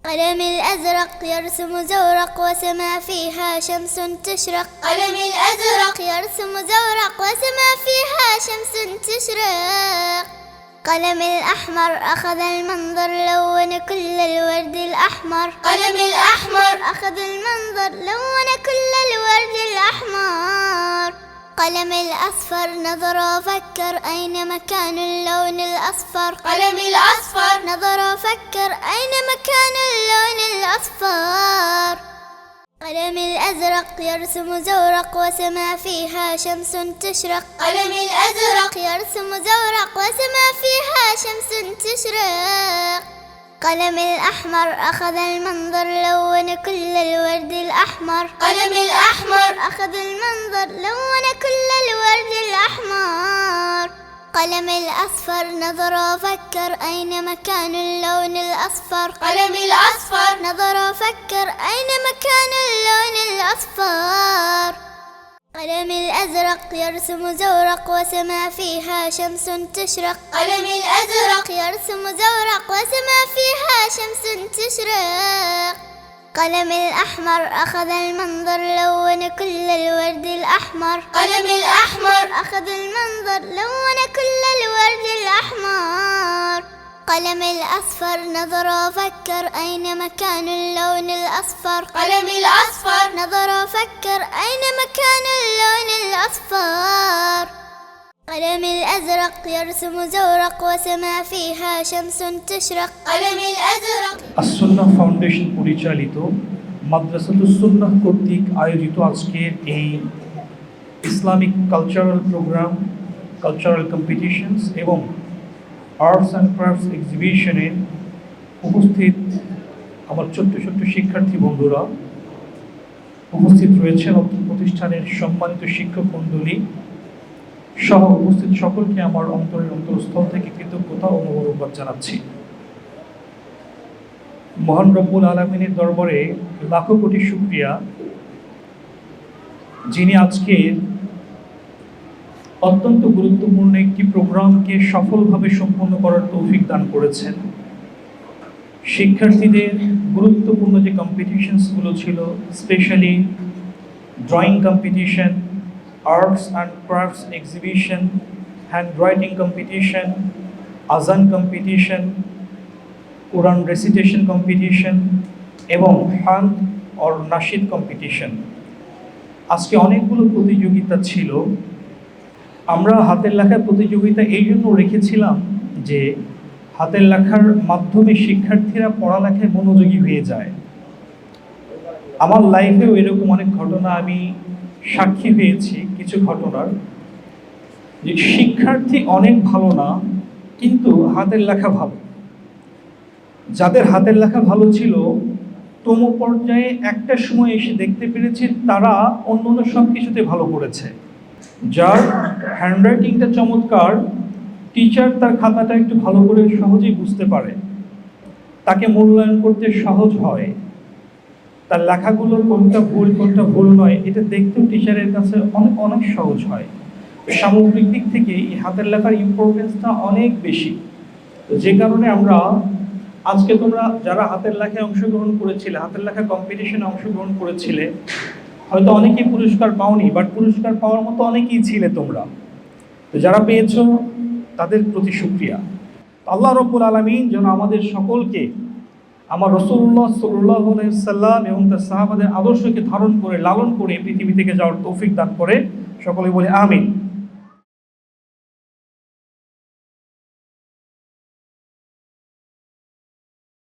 قلم الأزرق يرسم زورق وسما فيها شمس تشرق. قلم الأزرق يرسم زورق وسما فيها شمس تشرق. قلم الأحمر أخذ المنظر لون كل الورد الأحمر. قلم الأحمر أخذ المنظر لون كل الورد الأحمر. قلم الأصفر نظر وفكر أين مكان اللون الأصفر. قلم الأصفر نظر وفكر أين مكان اللون الأصفر. قلم الأزرق يرسم زورق وسما فيها شمس تشرق. قلم الأزرق يرسم زورق وسما فيها شمس تشرق. قلم الأحمر أخذ المنظر لون كل الورد الأحمر. قلم الأحمر أخذ المنظر لون كل الورد الأحمر. قلم الأصفر نظر وفكر أين مكان اللون الأصفر. قلم الأصفر نظر وفكر أين مكان اللون الأصفر. قلم الأزرق يرسم زورق وسما فيها شمس تشرق. قلم الأزرق يرسم زورق وسما فيها شمس تشرق. قلم الأحمر أخذ المنظر لون كل الورد الأحمر. قلم الأحمر أخذ المنظر لون كل الورد الأحمر. قلم الأصفر نظر وفكر أين مكان اللون الأصفر. قلم الأصفر نظر وفكر أين مكان اللون الأصفر. قلم الأزرق يرسم زورق وسما فيها شمس تشرق. قلم الأزرق As-Sunnah foundation পরিচালিত মাদ্রাসাতুস সুন্নাহ কর্তৃক আয়োজিত আজকের এই Islamic cultural program, cultural competitions এবং আর্টস অ্যান্ড ক্রাফটস এক্সিবিশনে উপস্থিত আমার ছোট্ট ছোট্ট শিক্ষার্থী বন্ধুরা, উপস্থিত রয়েছেন অত্র প্রতিষ্ঠানের সম্মানিত শিক্ষক মণ্ডলী সহ উপস্থিত সকলকে আমার অন্তরের অন্তরস্থল থেকে কৃতজ্ঞতা ও মোবারকবাদ জানাচ্ছি। মহান রব্বুল আলামিনের দরবারে লাখো কোটি শুকরিয়া, যিনি আজকে অত্যন্ত গুরুত্বপূর্ণ একটি প্রোগ্রামকে সফলভাবে সম্পন্ন করার তৌফিক দান করেছেন। শিক্ষার্থীদের গুরুত্বপূর্ণ যে কম্পিটিশনসগুলো ছিল, specially drawing competition, arts and crafts exhibition, hand writing competition, আজান কম্পিটিশন, কোরআন রেসিটেশন কম্পিটিশন এবং হামদ অর নাশিদ কম্পিটিশন, আজকে অনেকগুলো প্রতিযোগিতা ছিল। আমরা হাতের লেখার প্রতিযোগিতা এই জন্য রেখেছিলাম যে হাতের লেখার মাধ্যমে শিক্ষার্থীরা পড়ালেখায় মনোযোগী হয়ে যায়। আমার লাইফেও এরকম অনেক ঘটনা আমি সাক্ষী হয়েছি, কিছু ঘটনার, যে শিক্ষার্থী অনেক ভালো না কিন্তু হাতের লেখা ভালো। যাদের হাতের লেখা ভালো ছিল তম পর্যায়ে একটা সময় এসে দেখতে পেরেছি তারা অন্য অন্য সব কিছুতে ভালো করেছে। যার হ্যান্ডরাইটিংটা চমৎকার, টিচার তার খাতাটা একটু ভালো করে সহজেই বুঝতে পারে, তাকে মূল্যায়ন করতে সহজ হয়, তার লেখাগুলোর কোনটা ভুল নয় এটা দেখতেও টিচারের কাছে অনেক অনেক সহজ হয়। সামগ্রিক দিক থেকে এই হাতের লেখার ইম্পর্টেন্সটা অনেক বেশি। যে কারণে আমরা আজকে, তোমরা যারা হাতের লেখায় অংশগ্রহণ করেছিলে, হাতের লেখা কম্পিটিশনে অংশগ্রহণ করেছিলে, হয়তো অনেকেই পুরস্কার পাওনি, বাট পুরস্কার পাওয়ার মতো অনেকেই ছিলে তোমরা। তো যারা পেয়েছো তাদের প্রতি শুকরিয়া। আল্লাহ রব্বুল আলামিন যেন আমাদের সকলকে আমার রাসূলুল্লাহ সাল্লাল্লাহু আলাইহি ওয়াসাল্লাম এবং তার সাহাবাদের আদর্শকে ধারণ করে লালন করে পৃথিবী থেকে যাওয়ার তৌফিক দান করে। সকলে বলে আমিন।